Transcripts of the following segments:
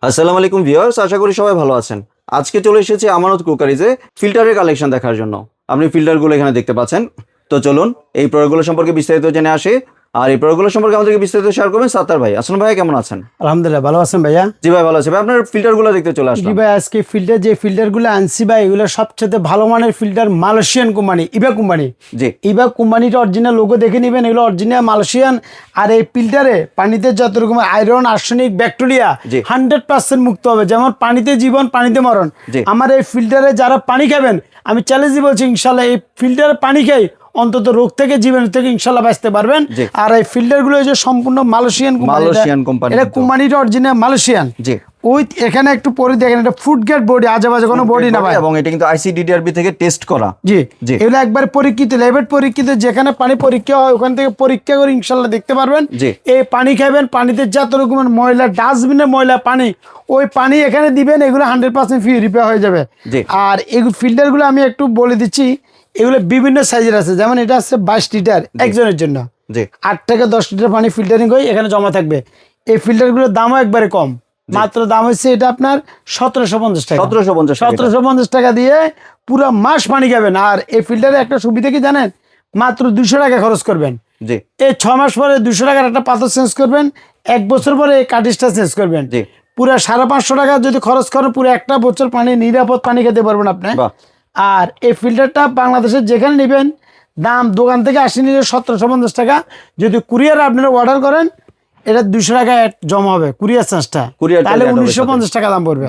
আসসালামু আলাইকুম ভিউয়ার্স, আশা করি সবাই ভালো আছেন। আজকে চলে এসেছি আমানত কুকারিজে ফিল্টারের কালেকশন দেখার জন্য। আপনি ফিল্টারগুলো এখানে দেখতে পাচ্ছেন। তো চলুন এই প্রোডাক্টগুলো সম্পর্কে বিস্তারিত জেনে আসি। আর এই প্রোডাক্টগুলো সম্পর্কে আমাদেরকে বিস্তারিত শেয়ার করবেন সাত্তার ভাই। আসসালামু ভাই, কেমন আছেন? আলহামদুলিল্লাহ ভালো আছেন ভাইয়া। জি ভাই, ভালো আছি ভাই। আপনার ফিল্টারগুলো দেখতে চলে জি আসলাম। ভাই, আজকে ফিল্টারগুলো আনছি ভাই, এগুলো সবচেয়ে ভালো মানের filter, Malaysian company, Eva company. জি। ইভা কোম্পানিটা অরিজিনাল লোগো দেখে নেবেন, এগুলো অরিজিনাল মালয়েশিয়ান। আর এই ফিল্টারে পানিতে যত রকমের আয়রন, আর্সেনিক, ব্যাকটেরিয়া জি। 100% মুক্ত হবে। যেমন পানিতে জীবন, পানিতে মরণ। জি। আমার এই ফিল্টারে যারা পানি খাবেন, আমি চ্যালেঞ্জ বলছি, ইনশাল্লাহ এই ফিল্টারে পানি খাই অন্তত রোগ থেকে, জীবাণু থেকে ইনশাল্লাহ বাঁচতে পারবেন। জি। আর এই ফিল্টারগুলো যে সম্পূর্ণ মালয়েশিয়ান কোম্পানি। এটা কোম্পানিটা অরিজিনাল মালয়েশিয়ান। জি। ওই এখানে একটু পরে দেখেন, এটা ফুড গ্রেড বডি, আজেবাজে কোনো বডি না ভাই। এবং এটা কিন্তু আইসিডিডিআরবি থেকে টেস্ট করা। জি জি। এগুলো একবার পরীক্ষিত, ল্যাবের পরীক্ষিত, যেখানে পানি পরীক্ষা হয় ওখান থেকে পরীক্ষা করে ইনশাল্লাহ দেখতে পারবেন। জি। এই পানি খাবেন, পানিতে যত রকমের ময়লা, ডাস্টবিনের ময়লা পানি, ওই পানি এখানে দিবেন, এগুলো 100% পিউরিফাই হয়ে যাবে। জি। আর এই ফিল্টারগুলো আমি একটু বলে দিচ্ছি, এগুলো বিভিন্ন সাইজের আছে। যেমন এটা আছে 22 লিটার একজনের জন্য। জি। 8 থেকে 10 লিটার পানি ফিল্টারিং হয়ে এখানে জমা থাকবে। এই ফিল্টারগুলোর দামও একবারে কম, মাত্র দাম হচ্ছে এটা আপনার 1750 টাকা। 1750 টাকা দিয়ে পুরো মাস পানি খাবেন। আর এই ফিল্টারে একটা সুবিধা কি জানেন, মাত্র 200 টাকা খরচ করবেন। জি। এই 6 মাস পরে 200 টাকার একটা পাথর চেঞ্জ করবেন, 1 বছর পরে এই কাটিসটা চেঞ্জ করবেন। জি। পুরো 550 টাকা যদি খরচ করেন, পুরো একটা বছর পানি, নিরাপদ পানি খেতে পারবেন আপনি। বাহ। আর এই ফিল্টারটা বাংলাদেশের যেখানে নেবেন, দাম দোকান থেকে 80 নিলে 1750 টাকা। যদি কুরিয়ার আপনারা অর্ডার করেন, এটা 200 টাকা জমা হবে কুরিয়ার চার্জটা, তাহলে 1950 টাকা দাম পড়বে।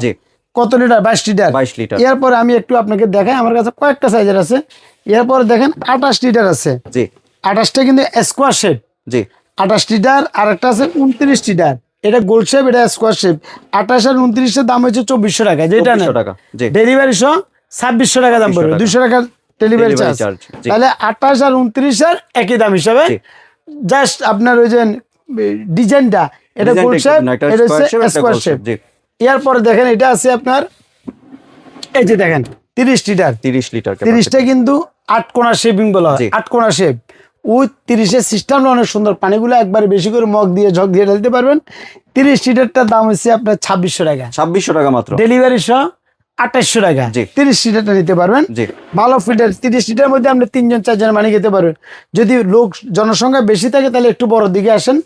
কত লিটার? 22 লিটার। 22 লিটার। এরপরে আমি একটু আপনাকে দেখাই, আমার কাছে কয়েকটা সাইজের আছে। এরপরে দেখেন 28 লিটার আছে। জি। 28টা কিন্তু স্কোয়ার শেপ। জি। 28 লিটার। আর একটা আছে 29 লিটার, এটা গোল শেপ, এটা স্কোয়ার শেপ। 28 আর 29 এর দাম হচ্ছে 2400 টাকা, যেটা না ডেলিভারি সহ 2600 টাকা দাম পড়বে, 200 টাকা ডেলিভারি চার্জ। তাহলে 28 আর 29 এর একই দাম হিসাবে, জাস্ট আপনার ওই যে ডিজাইনটা, এটা গোল শেপ, এটা হচ্ছে স্কোয়ার শেপ। এরপরে দেখেন এটা আছে আপনার, এই যে দেখেন 30 লিটার। 30টা কিন্তু 8 কোণা শেপিং বলা হয়, 8 কোণা শেপ। ওই 30-এর সিস্টেমটা অনেক সুন্দর, পানিগুলো একবারে বেশি করে মগ দিয়ে, ঝক দিয়ে ঢালতে পারবেন। 30 লিটারটার দাম হচ্ছে আপনার 2600 টাকা। 2600 টাকা মাত্র, ডেলিভারি সহ 2800 টাকা। 30 লিটারটা নিতে পারবেন। ভালো ফিল্টার, 30 লিটারের মধ্যে আপনি 3 জন 4 জন পানি খেতে পারবেন। যদি লোক জনসংখ্যা বেশি থাকে তাহলে একটু বড় দিকে আসেন।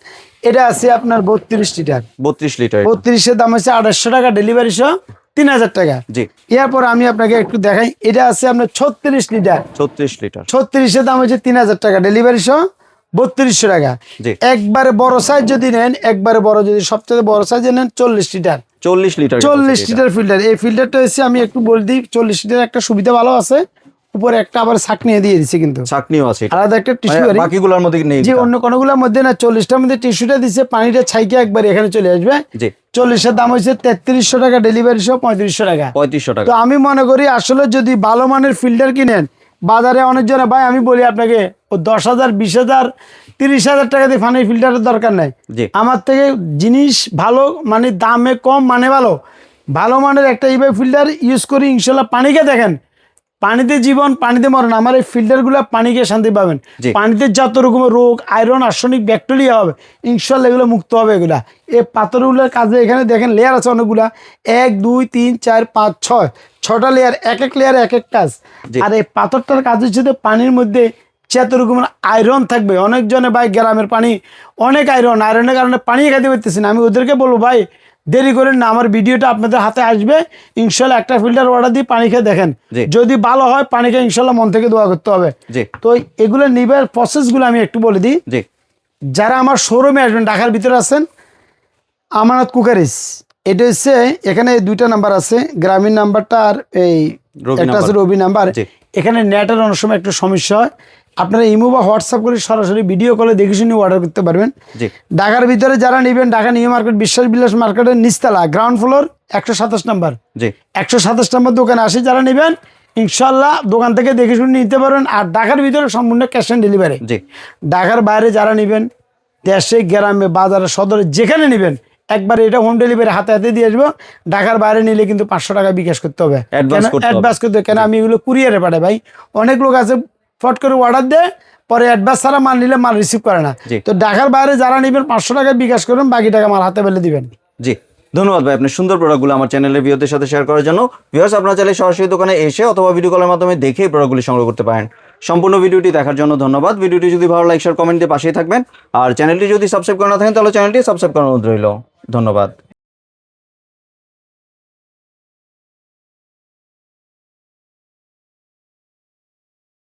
এটা আছে আপনার 32 লিটার। 32 লিটার। 32-এর দাম হচ্ছে 2800 টাকা, ডেলিভারি সহ 3000 টাকা। এরপর আমি আপনাকে একটু দেখাই, এটা আছে আপনার 36 লিটার। 36-এর দাম হচ্ছে 3000 টাকা, ডেলিভারি সহ 3200 টাকা। একবারে বড় সাইজ যদি নেন, একবারে বড়, যদি সবচেয়ে বড় সাইজ নেন 40 লিটার। 40 litre filter. এই ফিল্টারটা হচ্ছে, আমি একটু বলে দিই, 40 লিটার একটা সুবিধা ভালো আছে, উপরে একটা আবার ছাকনি দিয়ে দিচ্ছে, কিন্তু ছাকনিও আছে, আলাদা একটা টিস্যু। বাকিগুলোর মধ্যে নেই, যে অন্য কোনগুলোর মধ্যে না। 40টার মধ্যে টিস্যুটা দিচ্ছে, পানিটা ছাইকে একবার এখানে চলে আসবে। 40-এর দাম হচ্ছে 3300 টাকা, ডেলিভারি সহ 3500 টাকা। তো আমি মনে করি আসলে যদি ভালো মানের ফিল্টার কিনেন, বাজারে অনেকজনে ভাই, আমি বলি আপনাকে, ও 10,000, 20,000, 30,000 টাকা দিয়ে পানির ফিল্টারের দরকার নাই। আমার থেকে জিনিস ভালো, মানে দামে কম, মানে ভালো, ভালো মানের একটা ইভাই ফিল্টার ইউজ করি, ইনশাল্লাহ পানিকে দেখেন, পানিতে জীবন, পানিতে মরণ। আমার এই ফিল্টারগুলো পানিকে শান্তি পাবেন। পানিতে যত রকমের রোগ, আয়রন, আর্সেনিক, ব্যাকটেরিয়া হবে, ইনশাল্লাহ এগুলো মুক্ত হবে। এগুলা এই পাথরগুলোর কাজে, এখানে দেখেন লেয়ার আছে অনেকগুলা, 1 2 3 4 5 6, 6টা লেয়ার, এক লেয়ারে এক কাজ। আর এই পাথরটার কাজ হচ্ছে পানির মধ্যে যত রকমের আয়রন থাকবে। অনেকজনে ভাই গ্রামের পানি অনেক আয়রনের কারণে পানি খাইতে পারতেছি না। আমি ওদেরকে বলবো, ভাই দেরি করেন না, আমার ভিডিওটা আপনাদের হাতে আসবে, ইনশাল্লাহ একটা ফিল্টার অর্ডার দিয়ে পানি খেয়ে দেখেন, যদি ভালো হয় পানি খেয়ে ইনশাল্লাহ মন থেকে দোয়া করতে হবে। তো এগুলো নিবার প্রসেসগুলো আমি একটু বলে দিই। যারা আমার শোরুমে আসবেন, ঢাকার ভিতরে আছেন, আমানত কুকারিজ, এটা হচ্ছে, এখানে 2টা নাম্বার আছে, গ্রামীণ নাম্বারটা আর এই একটা আছে রবি নাম্বার। এখানে নেটের অনেক সময় একটু সমস্যা হয়, আপনারা ইমো বা হোয়াটসঅ্যাপ করে সরাসরি ভিডিও কলে দেখে শুনে অর্ডার করতে পারবেন। ঢাকার ভিতরে যারা নেবেন, ঢাকা নিউ মার্কেট, বিশ্বাস বিলাস মার্কেটের নিচতলা, গ্রাউন্ড ফ্লোর, 127 নাম্বার। 127 নাম্বার দোকানে আসে যারা নেবেন, ইনশাল্লাহ দোকান থেকে দেখে শুনে নিতে পারবেন। আর ঢাকার ভিতরে সম্পূর্ণ ক্যাশ অন ডেলিভারি। ঢাকার বাইরে যারা নেবেন, দেশে, গ্রামে, বাজারে, সদরে, যেখানে নেবেন, একবার এটা হোম ডেলিভারি হাতে হাতে দিয়ে আসবো। ঢাকার বাইরে নিলে কিন্তু 500 টাকা বিকাশ করতে হবে, অ্যাডভান্স করতে হবে। কেন আমি এগুলো কুরিয়ারে পাঠাই ভাই। অনেক লোক আছে ফট করে অর্ডার দেয়, পরে অ্যাডভান্স ছাড়া মাল নিলে মাল রিসিভ করে না। তো ঢাকার বাইরে যারা নেবেন 500 টাকা বিকাশ করবেন, বাকি টাকা মাল হাতে পেলে দিবেন। ধন্যবাদ ভাই আপনার সুন্দর প্রোডাক্টগুলো আমার চ্যানেলের ভিউয়ারদের সাথে শেয়ার করার জন্য। ভিউয়ার্স আপনারা চাইলে সরাসরি দোকানে এসে অথবা ভিডিও কলের মাধ্যমে দেখে এই প্রোডাক্টগুলি সংগ্রহ করতে পারেন। সম্পূর্ণ ভিডিওটি দেখার জন্য ধন্যবাদ। ভিডিওটি যদি ভালো লাগে শেয়ার কমেন্ট দিয়ে পাশেই থাকবেন। আর চ্যানেলটি যদি সাবস্ক্রাইব করা না থাকেন তাহলে চ্যানেলটি সাবস্ক্রাইব করার অনুরোধ রইল। ধন্যবাদ।